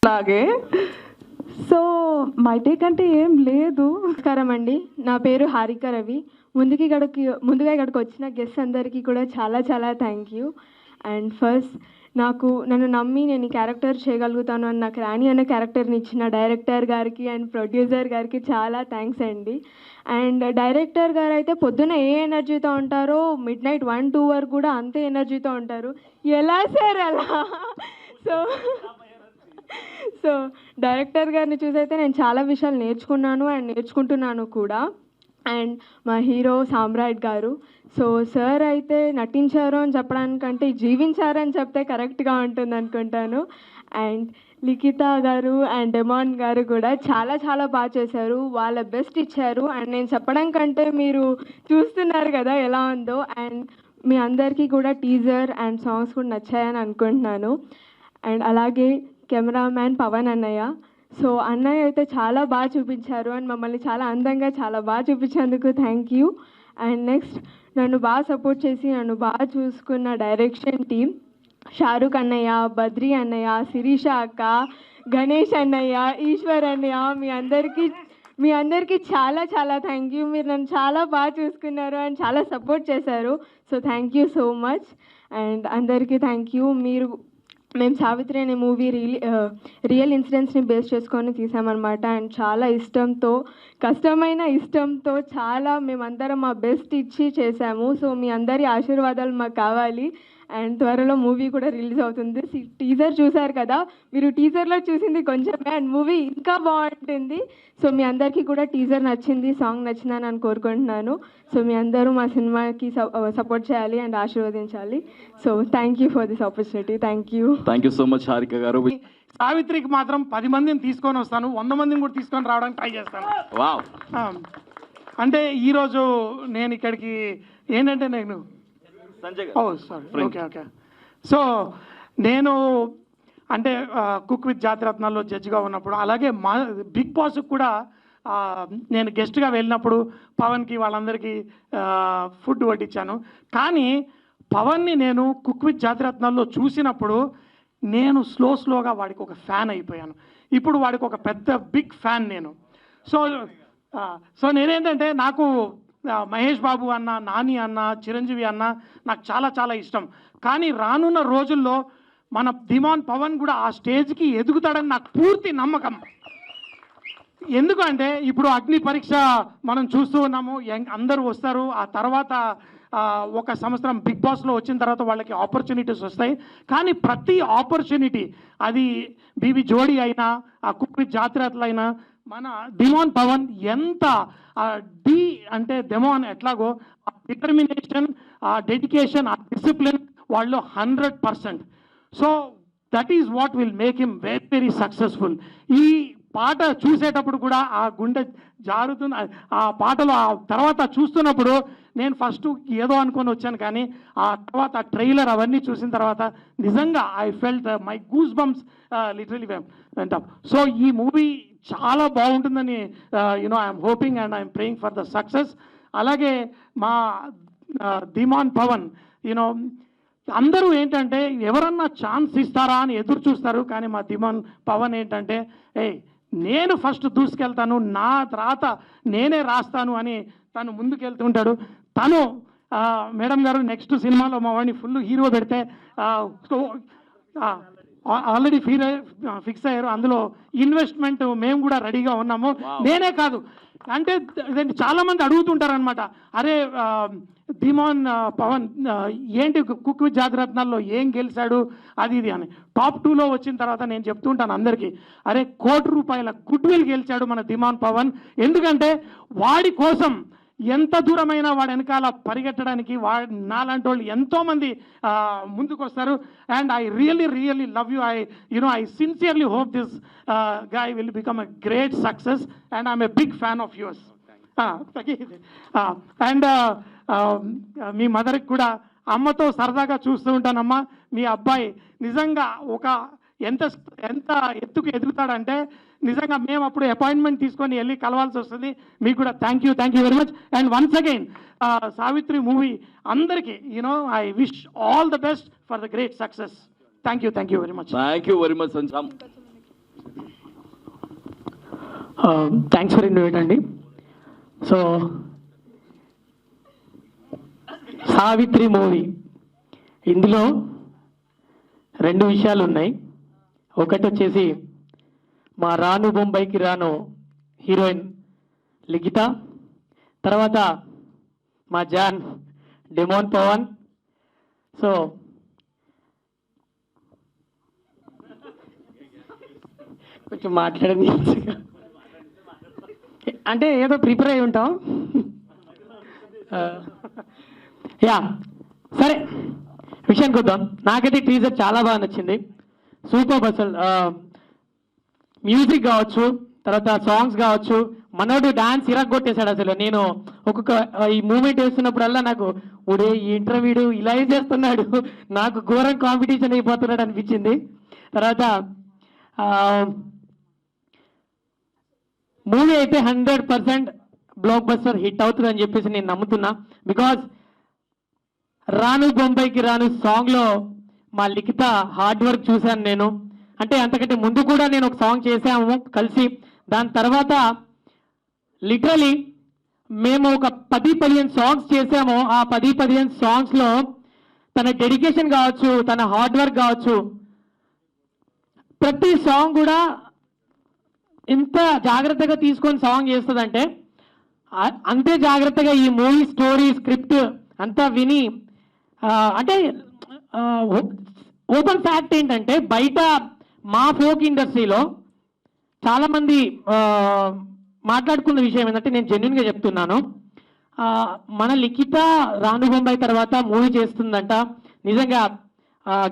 లాగే. So my take అంటే ఏం లేదు. నమస్కారం అండి, నా పేరు హారిక రవి. ముందుగా ఇక్కడికి వచ్చిన గెస్ట్ అందరికీ కూడా చాలా చాలా థ్యాంక్ యూ. అండ్ ఫస్ట్ నన్ను నమ్మి నేను ఈ క్యారెక్టర్ చేయగలుగుతాను అని నాకు రాణి అనే క్యారెక్టర్ని ఇచ్చిన డైరెక్టర్ గారికి అండ్ ప్రొడ్యూసర్ గారికి చాలా థ్యాంక్స్ అండి. అండ్ డైరెక్టర్ గారు అయితే పొద్దున్న ఏ ఎనర్జీతో ఉంటారో మిడ్ నైట్ 1-2 వరకు కూడా అంతే ఎనర్జీతో ఉంటారు. ఎలా సార్ అలా? సో డైరెక్టర్ గారిని చూసైతే నేను చాలా విషయాలు నేర్చుకున్నాను అండ్ నేర్చుకుంటున్నాను కూడా. అండ్ మా హీరో సామ్రాట్ గారు, సో సార్ అయితే నటించారు అని చెప్పడానికంటే జీవించారని చెప్తే కరెక్ట్గా ఉంటుంది అనుకుంటాను. అండ్ లిఖిత గారు అండ్ డెమాన్ గారు కూడా చాలా చాలా బాగా చేశారు, వాళ్ళ బెస్ట్ ఇచ్చారు. అండ్ నేను చెప్పడం కంటే మీరు చూస్తున్నారు కదా ఎలా ఉందో. అండ్ మీ అందరికీ కూడా టీజర్ అండ్ సాంగ్స్ కూడా నచ్చాయని అనుకుంటున్నాను. అండ్ అలాగే కెమెరామ్యాన్ పవన్ అన్నయ్య, సో అన్నయ్య అయితే చాలా బాగా చూపించారు అండ్ మమ్మల్ని చాలా అందంగా చాలా బాగా చూపించేందుకు థ్యాంక్ యూ. అండ్ నెక్స్ట్ నన్ను బాగా సపోర్ట్ చేసి నన్ను బాగా చూసుకున్న డైరెక్షన్ టీమ్, షారుఖ్ అన్నయ్య, బద్రీ అన్నయ్య, శిరీష అక్క, గణేష్ అన్నయ్య, ఈశ్వర్ అన్నయ్య, మీ అందరికీ చాలా చాలా థ్యాంక్ యూ. మీరు నన్ను చాలా బాగా చూసుకున్నారు అండ్ చాలా సపోర్ట్ చేశారు. So thank you so much. And అందరికీ థ్యాంక్ యూ. మేము సావిత్రి అనే మూవీ రియల్ ఇన్సిడెంట్స్ని బేస్ చేసుకొని తీసామన్నమాట. అండ్ చాలా కష్టమైన ఇష్టంతో చాలా మేమందరం మా బెస్ట్ ఇచ్చి చేసాము. సో మీ అందరి ఆశీర్వాదాలు మాకు కావాలి. అండ్ త్వరలో మూవీ కూడా రిలీజ్ అవుతుంది. టీజర్ చూసారు కదా, మీరు టీజర్లో చూసింది కొంచెమే అండ్ మూవీ ఇంకా బాగుంటుంది. సో మీ అందరికీ కూడా టీజర్ నచ్చింది, సాంగ్ నచ్చిందని నేను కోరుకుంటున్నాను. సో మీ అందరూ మా సినిమాకి సపోర్ట్ చేయాలి అండ్ ఆశీర్వదించాలి. So thank you for this opportunity. Thank you so much Harika గారు. సావిత్రికి మాత్రం 10 మందిని తీసుకొని వస్తాను, 100 మందిని కూడా తీసుకొని రావడానికి ట్రై చేస్తాను. వావ్. అంటే ఈరోజు నేను ఇక్కడికి ఏంటంటే నేను సారీ ఓకే. సో నేను అంటే కుక్ విత్ జాతిరత్నాల్లో జడ్జిగా ఉన్నప్పుడు, అలాగే మా బిగ్ బాస్కి కూడా నేను గెస్ట్గా వెళ్ళినప్పుడు పవన్కి వాళ్ళందరికీ ఫుడ్ వడ్డించాను. కానీ పవన్ని నేను కుక్ విత్ జాతిరత్నాల్లో చూసినప్పుడు నేను స్లోగా వాడికి ఒక ఫ్యాన్ అయిపోయాను. ఇప్పుడు వాడికి ఒక పెద్ద బిగ్ ఫ్యాన్ నేను. సో నేనేంటంటే నాకు మహేష్ బాబు అన్న, నాని అన్న, చిరంజీవి అన్న నాకు చాలా చాలా ఇష్టం. కానీ రానున్న రోజుల్లో మన ధీమాన్ పవన్ కూడా ఆ స్టేజ్కి ఎదుగుతాడని నాకు పూర్తి నమ్మకం. ఎందుకంటే ఇప్పుడు అగ్ని పరీక్ష మనం చూస్తూ ఉన్నాము, అందరూ వస్తారు. ఆ తర్వాత 1 సంవత్సరం బిగ్ బాస్లో వచ్చిన తర్వాత వాళ్ళకి ఆపర్చునిటీస్ వస్తాయి. కానీ ప్రతి ఆపర్చునిటీ, అది బీబీ జోడీ అయినా, ఆ కుక్ విత్ జాతిరత్నాలు అయినా, మన ధీమాన్ పవన్ ఎంత అంటే డెమాన్ ఎట్లాగో ఆ డిటర్మినేషన్, ఆ డెడికేషన్, ఆ డిసిప్లిన్ వాళ్ళు 100%. So that is what will make him very very successful. ఈ పాట చూసేటప్పుడు కూడా ఆ గుండె జారుతుంది. ఆ పాటలో ఆ తర్వాత చూస్తున్నప్పుడు నేను ఫస్ట్ ఏదో అనుకొని వచ్చాను, కానీ ఆ తర్వాత ట్రైలర్ అవన్నీ చూసిన తర్వాత నిజంగా I felt my goose bumps literally went up. So ఈ మూవీ చాలా బాగుంటుందని I'm hoping and I'm praying for the success. అలాగే మా ధీమాన్ పవన్ అందరూ ఏంటంటే ఎవరన్నా ఛాన్స్ ఇస్తారా అని ఎదురు చూస్తారు. కానీ మా ధీమాన్ పవన్ ఏంటంటే నేను ఫస్ట్ దూసుకెళ్తాను, నా తర్వాత నేనే రాస్తాను అని తను ముందుకెళ్తుంటాడు. తను మేడం గారు నెక్స్ట్ సినిమాలో మా వాడిని ఫుల్ హీరో పెడితే ఆల్రెడీ ఫిక్స్ అయ్యారు. అందులో ఇన్వెస్ట్మెంట్ మేము కూడా రెడీగా ఉన్నాము. నేనే కాదు అంటే చాలా మంది అడుగుతుంటారు అనమాట, అరే ధీమాన్ పవన్ ఏంటి కుక్ విత్ జాతిరత్నాల్లో ఏం గెలిచాడు అది ఇది అని. టాప్ 2లో వచ్చిన తర్వాత నేను చెప్తుంటాను అందరికీ, అరే ₹1,00,00,000 గుడ్ విల్ గెలిచాడు మన ధీమాన్ పవన్. ఎందుకంటే వాడి కోసం ఎంత దూరమైనా వాడి వెనకాల పరిగెట్టడానికి నాలాంటి వాళ్ళు ఎంతోమంది ముందుకు వస్తారు. And I really love you. I sincerely hope this guy will become a great success and I'm a big fan of yours. And మీ మదర్కి కూడా అమ్మతో సరదాగా చూస్తూ ఉంటానమ్మా, మీ అబ్బాయి నిజంగా ఎంత ఎత్తుకు ఎదుగుతాడంటే నిజంగా మేము అప్పుడు అపాయింట్మెంట్ తీసుకొని వెళ్ళి కలవాల్సి వస్తుంది. మీకు కూడా thank you very much. And once again Savitri movie అందరికీ I wish all the best for the great success. Thank you very much. Thank you very much Sanjam. Thanks for invite అండి. సో సావిత్రి మూవీ, ఇందులో 2 విషయాలు ఉన్నాయి. ఒకటి వచ్చేసి మా రాను బొంబాయికి రాను హీరోయిన్ లిఖిత, తర్వాత మా జాన్ డెమోన్ పవన్. సో కొంచెం మాట్లాడండి, అంటే ఏదో ప్రిపేర్ అయి ఉంటాం. యా సరే, విషయానికి వద్దాం. నాకైతే టీజర్ చాలా బాగా నచ్చింది, సూపర్. అసలు మ్యూజిక్ కావచ్చు, తర్వాత సాంగ్స్ కావచ్చు, మనోడు డాన్స్ ఇరగొట్టేశాడు. అసలు నేను ఒక్కొక్క ఈ మూమెంట్ వేస్తున్నప్పుడల్లా నాకు ఒడే ఈ ఇంటర్వ్యూ ఇలా చేస్తున్నాడు, నాకు ఘోరం కాంపిటీషన్ అయిపోతున్నాడు అనిపించింది. తర్వాత మూవీ అయితే 100% బ్లాక్ బస్టర్ హిట్ అవుతుందని చెప్పేసి నేను నమ్ముతున్నా. బికాజ్ రాను బొంబాయికి రాను సాంగ్లో మా లిఖిత హార్డ్ వర్క్ చూశాను నేను. అంటే అంతకంటే ముందు కూడా నేను ఒక సాంగ్ చేసాము కలిసి. దాని తర్వాత లిటరలీ మేము ఒక 10-15 సాంగ్స్ చేసాము. ఆ 10-15 సాంగ్స్లో తన డెడికేషన్ కావచ్చు, తన హార్డ్ వర్క్ కావచ్చు, ప్రతి సాంగ్ కూడా ఇంత జాగ్రత్తగా తీసుకొని సాంగ్ చేస్తుందంటే అంతే జాగ్రత్తగా ఈ మూవీ స్టోరీ స్క్రిప్ట్ అంతా విని, అంటే ఓపెన్ ఫ్యాక్ట్ ఏంటంటే బయట మా ఫోక్ ఇండస్ట్రీలో చాలామంది మాట్లాడుకున్న విషయం ఏంటంటే, నేను జెన్యున్గా చెప్తున్నాను, మన లిఖిత రాను బొంబాయి తర్వాత మూవీ చేస్తుందంట. నిజంగా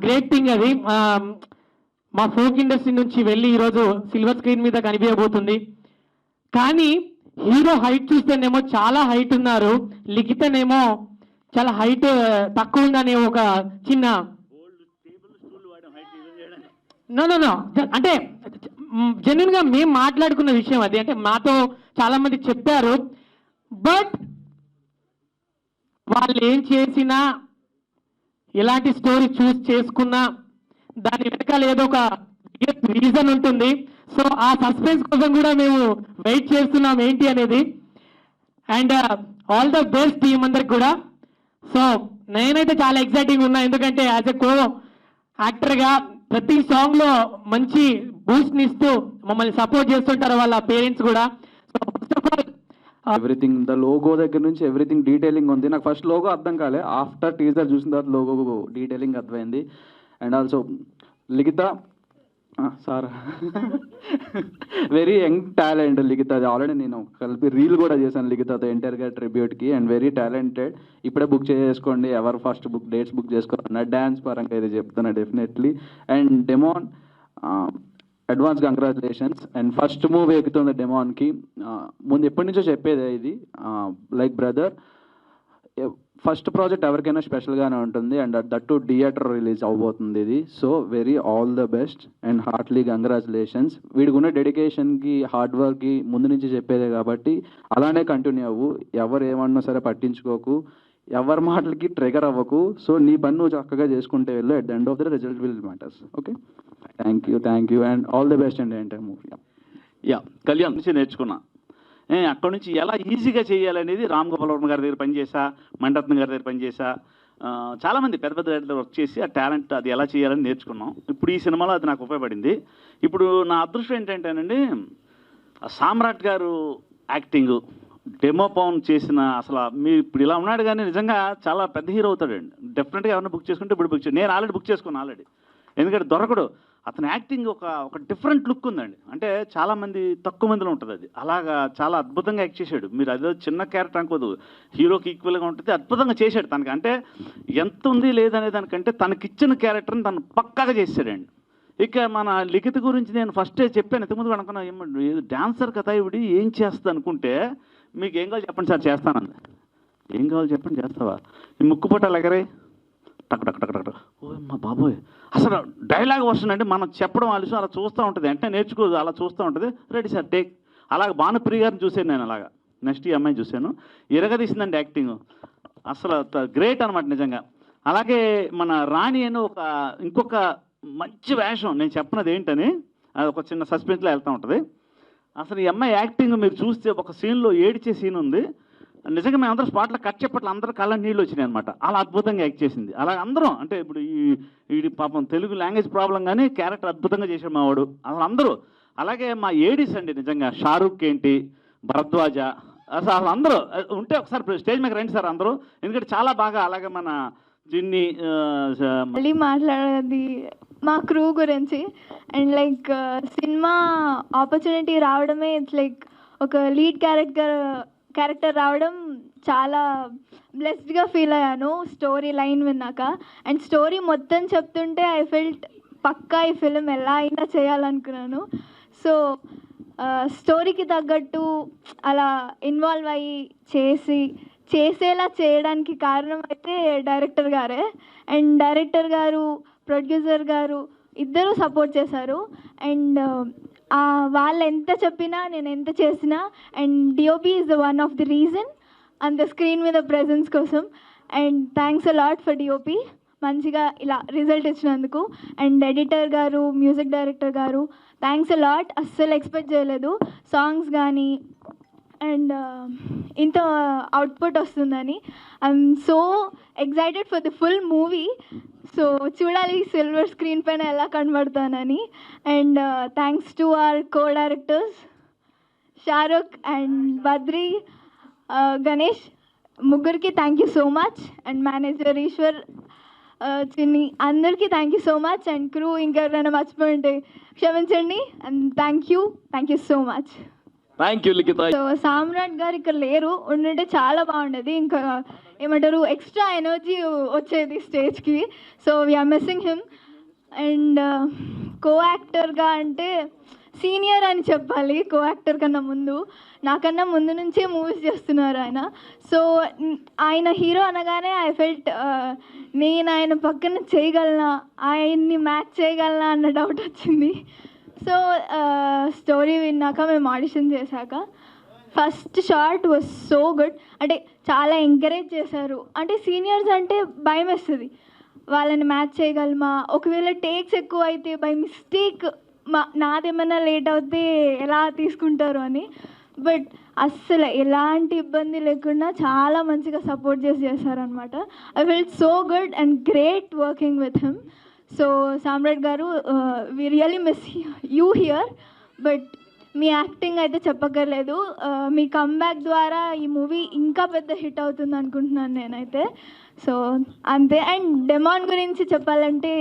గ్రేట్ థింగ్ అది. మా ఫోక్ ఇండస్ట్రీ నుంచి వెళ్ళి ఈరోజు సిల్వర్ స్క్రీన్ మీద కనిపించబోతుంది. కానీ హీరో హైట్ చూస్తేనేమో చాలా హైట్ ఉన్నారు, లిఖితనేమో చాలా హైట్ తక్కువ ఉందనే ఒక చిన్న నో అంటే జెన్యున్గా మేము మాట్లాడుకున్న విషయం అది. అంటే మాతో చాలా మంది చెప్పారు. బట్ వాళ్ళు ఏం చేసినా, ఎలాంటి స్టోరీ చూస్ చేసుకున్నా దాని వెనకాల ఏదో ఒక రీజన్ ఉంటుంది. సో ఆ సస్పెన్స్ కోసం కూడా మేము వెయిట్ చేస్తున్నాం ఏంటి అనేది. And all the best team అందరికి కూడా. సో నేనైతే చాలా ఎక్సైటింగ్ ఉన్నా, ఎందుకంటే యాజ్ ఎ కో యాక్టర్గా ప్రతి సాంగ్లో మంచి బూస్ట్ని ఇస్తూ మమ్మల్ని సపోర్ట్ చేస్తుంటారు వాళ్ళ పేరెంట్స్ కూడా. So first of all everything, the logo దగ్గర నుంచి ఎవ్రీథింగ్ డీటెయిలింగ్ ఉంది. నాకు ఫస్ట్ లోగో అర్థం కాలే, ఆఫ్టర్ టీజర్ చూసిన తర్వాత లోగో డీటెయిలింగ్ అర్థమైంది. And also Likhita sir very young talent Likhita. అది ఆల్రెడీ నేను కలిపి రీల్ కూడా చేశాను లిఖితతో ఎంటైర్గా ట్రిబ్యూట్కి. And very talented. ఇప్పుడే బుక్ చేసుకోండి, ఎవరు ఫస్ట్ డేట్స్ బుక్ చేసుకోవాలన్నా. డ్యాన్స్ పరంగా ఇది చెప్తున్నా definitely. And demon advance congratulations. And first movie ఎక్కుతుంది డెమోన్కి. ముందు ఎప్పటి నుంచో చెప్పేది ఇది, లైక్ బ్రదర్, ఫస్ట్ ప్రాజెక్ట్ ఎవరికైనా స్పెషల్గానే ఉంటుంది. అండ్ దట్టు థియేటర్ రిలీజ్ అవబోతుంది ఇది. So very all the best and Hartley congratulations. వీడికి ఉన్న డెడికేషన్కి, హార్డ్ వర్క్కి ముందు నుంచి చెప్పేదే కాబట్టి అలానే కంటిన్యూ అవ్వు. ఎవరు ఏమన్నా సరే పట్టించుకోకు, ఎవరి మాటలకి ట్రిగర్ అవ్వకు. సో నీ పని నువ్వు చక్కగా చేసుకుంటే వెళ్ళు. At the end of the result will matters. Okay, thank you and all the best అండి ఎంటైర్ మూవీ. యా, కళ్యాణ్ నుంచి నేర్చుకున్నా. అక్కడ నుంచి ఎలా ఈజీగా చేయాలనేది రామ్ గోపాల్ వర్మ గారి దగ్గర పనిచేసా, మణిరత్నం గారి దగ్గర పనిచేసా, చాలామంది పెద్ద పెద్ద దగ్గర వర్క్ చేసి ఆ టాలెంట్ అది ఎలా చేయాలని నేర్చుకున్నాం. ఇప్పుడు ఈ సినిమాలో అది నాకు ఉపయోగపడింది. ఇప్పుడు నా అదృష్టం ఏంటంటేనండి, సామ్రాట్ గారు యాక్టింగ్, డెమో పవన్ చేసిన, అసలు మీరు ఇప్పుడు ఇలా ఉన్నాడు కానీ నిజంగా చాలా పెద్ద హీరో అవుతాడండి. డెఫినెట్గా ఎవరైనా బుక్ చేసుకుంటే ఇప్పుడు బుక్ నేను ఆల్రెడీ బుక్ చేసుకున్నాను ఆల్రెడీ. ఎందుకంటే దొరకడు. అతని యాక్టింగ్ ఒక డిఫరెంట్ లుక్ ఉందండి. అంటే చాలామంది తక్కువ మందిలో ఉంటుంది అది. అలాగా చాలా అద్భుతంగా యాక్ట్ చేశాడు. మీరు అదే చిన్న క్యారెక్టర్ అనుకోదు, హీరోకి ఈక్వల్గా ఉంటుంది. అద్భుతంగా చేశాడు. తనకి అంటే ఎంత ఉంది లేదనే దానికంటే తనకిచ్చిన క్యారెక్టర్ని తను పక్కాగా చేశాడండి. ఇక మన లిఖిత గురించి నేను ఫస్టే చెప్పాను, ఇంతకుముందు అనుకున్నా ఏమండి డాన్సర్ కదా ఇవిడి ఏం చేస్తుంది అనుకుంటే, మీకు ఏం కావాలి చెప్పండి సార్ చేస్తానంది. ఏం కావాలి చెప్పండి చేస్తావా, ఈ ముక్కు పొట్టాలు ఎగరే టక్ టక్ టక్ టక్. ఓ మా బాబోయ్, అసలు డైలాగ్ వస్తుందంటే మనం చెప్పడం ఆలస్యం, అలా చూస్తూ ఉంటుంది. అంటే నేర్చుకోదు, అలా చూస్తూ ఉంటుంది. Ready sir take. అలాగ భానుప్రియ గారిని చూశాను నేను. అలాగా నెక్స్ట్ ఈ అమ్మాయిని చూశాను, ఇరగదీసిందండి యాక్టింగ్. అసలు గ్రేట్ అనమాట నిజంగా. అలాగే మన రాణి అని ఇంకొక మంచి వేషం, నేను చెప్పినది ఏంటని, అది ఒక చిన్న సస్పెన్స్లో వెళ్తూ ఉంటుంది. అసలు ఈ అమ్మాయి యాక్టింగ్ మీరు చూస్తే ఒక సీన్లో ఏడిచే సీన్ ఉంది, నిజంగా మేమందరం స్పాట్లో కట్ చెప్పట్లు అందరూ కళ్ళ నీళ్ళు వచ్చినాయి అనమాట. అలా అద్భుతంగా యాక్ట్ చేసింది. అలా అందరం అంటే ఇప్పుడు ఈ పాపం తెలుగు లాంగ్వేజ్ ప్రాబ్లం కానీ క్యారెక్టర్ అద్భుతంగా చేశాడు మా వాడు. అసలు అందరూ అలాగే మా ఏడీస్ అండి నిజంగా షారూక్ ఏంటి, భరద్వాజ, అసలు అందరూ ఉంటే ఒకసారి స్టేజ్ మీద రండి సార్ అందరూ, ఎందుకంటే చాలా బాగా అలాగే మన జిన్ని మళ్ళీ మాట్లాడేది మా క్రూ గురించి. అండ్ లైక్ సినిమా ఆపర్చునిటీ రావడమే ఇట్స్ లైక్ ఒక లీడ్ క్యారెక్టర్ రావడం చాలా బ్లెస్డ్గా ఫీల్ అయ్యాను స్టోరీ లైన్ విన్నాక. అండ్ స్టోరీ మొత్తం చెప్తుంటే ఐ ఫెల్ట్ పక్కా ఈ ఫిలిం ఎలా అయినా చేయాలనుకున్నాను. సో స్టోరీకి తగ్గట్టు అలా ఇన్వాల్వ్ అయ్యి చేసేలా చేయడానికి కారణం అయితే డైరెక్టర్ గారే. అండ్ డైరెక్టర్ గారు, ప్రొడ్యూసర్ గారు ఇద్దరూ సపోర్ట్ చేశారు. అండ్ వాళ్ళు ఎంత చెప్పినా నేను ఎంత చేసినా and DOP is the one of the reason అంత స్క్రీన్ మీద ప్రెజెన్స్ కోసం. And thanks a lot for DOP మంచిగా ఇలా రిజల్ట్ ఇచ్చినందుకు. అండ్ ఎడిటర్ గారు, మ్యూజిక్ డైరెక్టర్ గారు థ్యాంక్స్ అ లాట్. అస్సలు ఎక్స్పెక్ట్ చేయలేదు సాంగ్స్ కానీ అండ్ ఇంత అవుట్పుట్ వస్తుందని. I'm so excited for the full movie. So చూడాలి సిల్వర్ స్క్రీన్ పైన ఎలా కనబడతానని. And thanks to our co directors Shahrukh and Badri, Ganesh, ముగ్గురికి thank you so much. And manager Eshwar, Chinni, అందరికీ thank you so much. And crew ఇంకెవరైనా మర్చిపోయింటే క్షమించండి. And thank you so much. Thank you Likhitha. So Samrat గారు ఇక్కడ లేరు, ఉండుంటే చాలా బాగుండేది. ఇంకా ఏమంటారు ఎక్స్ట్రా ఎనర్జీ వచ్చేది స్టేజ్కి. So we're missing him. And co యాక్టర్గా అంటే సీనియర్ అని చెప్పాలి. కో యాక్టర్ కన్నా ముందు, నాకన్నా ముందు నుంచే మూవీస్ చేస్తున్నారు ఆయన. సో ఆయన హీరో అనగానే ఐ ఫెల్ట్ నేను ఆయన పక్కన చేయగలనా, ఆయన్ని మ్యాచ్ చేయగలనా అన్న డౌట్ వచ్చింది. సో స్టోరీ విన్నాక మేము ఆడిషన్ చేశాక first shot was so good. అంటే చాలా ఎంకరేజ్ చేశారు. అంటే సీనియర్స్ అంటే భయం వేస్తుంది, వాళ్ళని మ్యాచ్ చేయగలమా, ఒకవేళ టేక్స్ ఎక్కువ అయితే బై మిస్టేక్ నాదేమన్నా లేట్ అవుతే ఎలా తీసుకుంటారు అని. బట్ అస్సలు ఎలాంటి ఇబ్బంది లేకుండా చాలా మంచిగా సపోర్ట్ చేశారనమాట. I felt so good and great working with him. So Samrat గారు, we really miss you here. But మీ యాక్టింగ్ అయితే చెప్పక్కర్లేదు. మీ కమ్బ్యాక్ ద్వారా ఈ మూవీ ఇంకా పెద్ద హిట్ అవుతుంది అనుకుంటున్నాను నేనైతే. సో అంతే. అండ్ డెమాన్ గురించి చెప్పాలంటే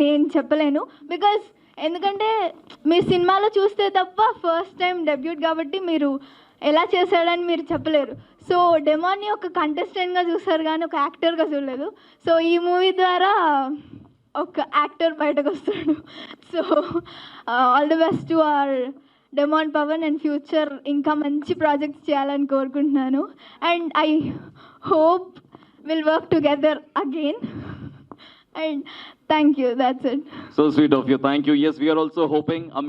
నేను చెప్పలేను, బికాజ్ ఎందుకంటే మీరు సినిమాలో చూస్తే తప్ప ఫస్ట్ టైం డెబ్యూట్ కాబట్టి మీరు ఎలా చేశాడని మీరు చెప్పలేరు. సో డెమాన్ని ఒక కంటెస్టెంట్గా చూస్తారు కానీ ఒక యాక్టర్గా చూడలేదు. సో ఈ మూవీ ద్వారా ఒక యాక్టర్ బయటకు వస్తాడు. So all the best to our demon Pawan and future ఇంకా మంచి ప్రాజెక్ట్స్ చేయాలని కోరుకుంటున్నాను. And I hope will work together again. And thank you, that's it. So sweet of you. Thank you. Yes, we are also hoping